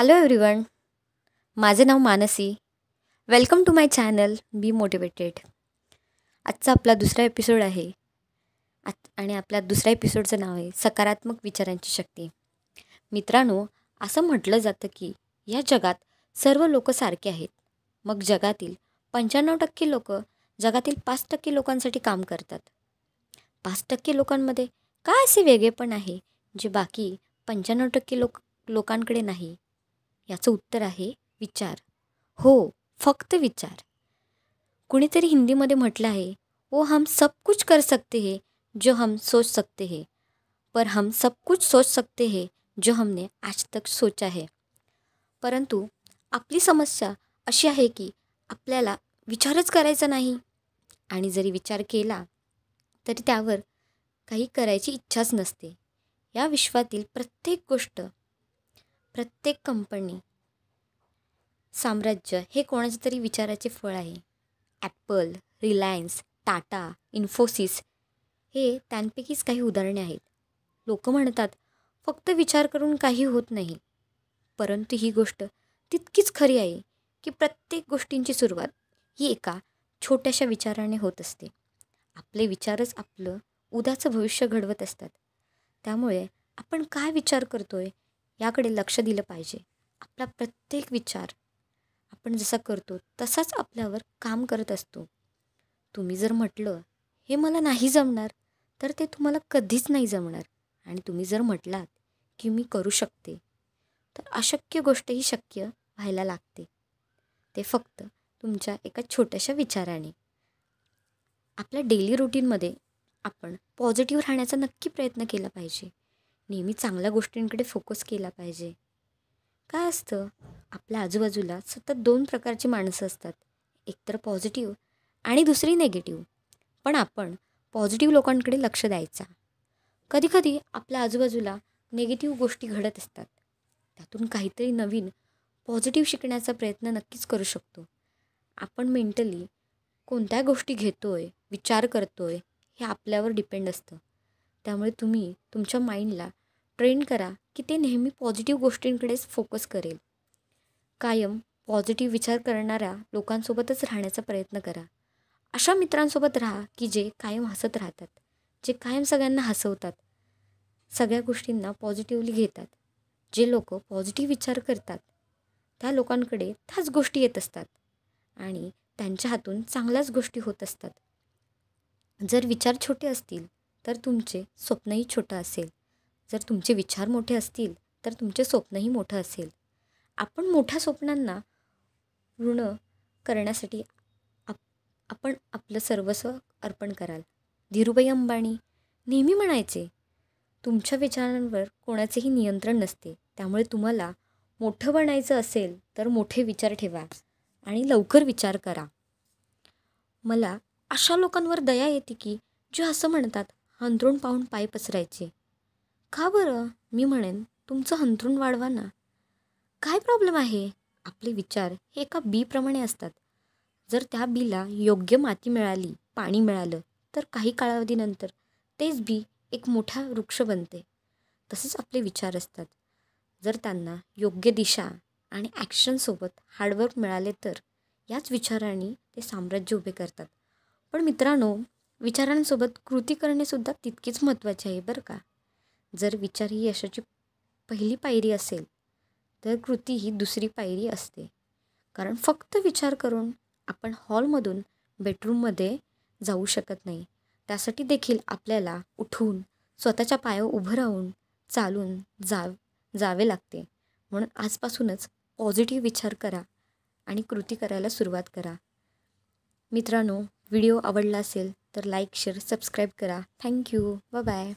Hello everyone, माझे नाव Mansi. Welcome to my channel be motivated. आजचा आपला दुसरा एपिसोड आहे आणि आपल्या दुसऱ्या एपिसोडचं नाव आहे सकारात्मक विचारांची शक्ती. मित्रांनो, असं म्हटलं जातं की या जगात सर्व लोक सारखे आहेत. मग जगातील 95% लोक जगातील 5% लोकांसाठी काम करतात. 5% लोकांमध्ये काय असे वेगळेपण आहे जे बाकी 95% लोकांकडे नाही? याचं उत्तर आहे विचार. हो, फक्त विचार. कुणीतरी हिंदीमध्ये म्हटलं आहे, वो हम सब कुछ कर सकते हैं जो हम सोच सकते हैं, पर हम सब कुछ सोच सकते हैं जो हमने आज तक सोचा है. परंतु आपली समस्या अशी आहे की आपल्याला विचारच करायचा नाही, आणि जरी विचार केला तरी त्यावर काही करायची इच्छाच नसते. या विश्वातील प्रत्येक गोष्ट, प्रत्येक कंपनी, साम्राज्य हे कोणाच्या तरी विचाराचे फळ आहे. ॲपल, रिलायन्स, टाटा, इन्फोसिस हे त्यांपैकीच काही उदाहरणे आहेत. लोक म्हणतात फक्त विचार करून काही होत नाही, परंतु ही गोष्ट तितकीच खरी आहे की प्रत्येक गोष्टींची सुरुवात ही एका छोट्याशा विचाराने होत असते. आपले विचारच आपलं उद्याचं भविष्य घडवत असतात. त्यामुळे आपण काय विचार करतोय याकडे लक्ष दिलं पाहिजे. आपला प्रत्येक विचार आपण जसा करतो तसाच आपल्यावर काम करत असतो. तुम्ही जर म्हटलं हे मला नाही जमणार, तर ते तुम्हाला कधीच नाही जमणार. आणि तुम्ही जर म्हटलात की मी करू शकते, तर अशक्य गोष्टही शक्य व्हायला लागते. ते फक्त तुमच्या एका छोट्याशा विचाराने. आपल्या डेली रुटीनमध्ये आपण पॉझिटिव्ह राहण्याचा नक्की प्रयत्न केला पाहिजे. नेहमी चांगल्या गोष्टींकडे फोकस केला पाहिजे. काय असतं, आपल्या आजूबाजूला सतत 2 प्रकारची माणसं असतात, एकतर पॉझिटिव्ह आणि दुसरी नेगेटिव्ह. पण आपण पॉझिटिव्ह लोकांकडे लक्ष द्यायचा. कधीकधी आपल्या आजूबाजूला नेगेटिव्ह गोष्टी घडत असतात, त्यातून काहीतरी नवीन पॉझिटिव्ह शिकण्याचा प्रयत्न नक्कीच करू शकतो. आपण मेंटली कोणत्या गोष्टी घेतोय, विचार करतोय, हे आपल्यावर डिपेंड असतं. त्यामुळे तुम्ही तुमच्या माइंडला ट्रेन करा की ते नेहमी पॉझिटिव्ह गोष्टींकडेच फोकस करेल. कायम पॉझिटिव्ह विचार करणाऱ्या लोकांसोबतच राहण्याचा प्रयत्न करा. अशा मित्रांसोबत राहा की जे कायम हसत राहतात, जे कायम सगळ्यांना हसवतात, सगळ्या गोष्टींना पॉझिटिव्हली घेतात. जे लोक पॉझिटिव्ह विचार करतात त्या लोकांकडे त्याच गोष्टी येत असतात आणि त्यांच्या हातून चांगल्याच गोष्टी होत असतात. जर विचार छोटे असतील तर तुमचे स्वप्नही छोटं असेल. जर तुमचे विचार मोठे असतील तर तुमचे स्वप्नही मोठं असेल. आपण मोठ्या स्वप्नांना पूर्ण करण्यासाठी आपण आपलं सर्वस्व अर्पण कराल. धीरूभाई अंबानी नेहमी म्हणायचे, तुमच्या विचारांवर कोणाचेही नियंत्रण नसते. त्यामुळे तुम्हाला मोठं बनायचं असेल तर मोठे विचार ठेवा आणि लवकर विचार करा. मला अशा लोकांवर दया येते की जे असं म्हणतात, अंथरूण पाहून पाय पसरायचे. का बरं? मी म्हणेन तुमचं अंथरूण वाढवा ना. काय प्रॉब्लेम आहे? आपले विचार हे एका बीप्रमाणे असतात. जर त्या बीला योग्य माती मिळाली, पाणी मिळालं, तर काही कालावधीनंतर तेच बी एक मोठा वृक्ष बनते. तसेच आपले विचार असतात. जर त्यांना योग्य दिशा आणि ॲक्शनसोबत हार्डवर्क मिळाले तर याच विचारांनी ते साम्राज्य उभे करतात. पण मित्रांनो, विचारांसोबत कृती करणेसुद्धा तितकीच महत्त्वाचे आहे बरं का. जर विचार ही यशाची पहिली पायरी असेल तर कृती ही दुसरी पायरी असते. कारण फक्त विचार करून आपण हॉलमधून बेडरूममध्ये जाऊ शकत नाही. त्यासाठी देखील आपल्याला उठून स्वतःच्या पायावर उभं राहून चालून जावे लागते. म्हणून आजपासूनच पॉझिटिव्ह विचार करा आणि कृती करायला सुरुवात करा. मित्रांनो, व्हिडिओ आवडला असेल तर लाईक, शेअर, सबस्क्राईब करा. थँक्यू. बाय.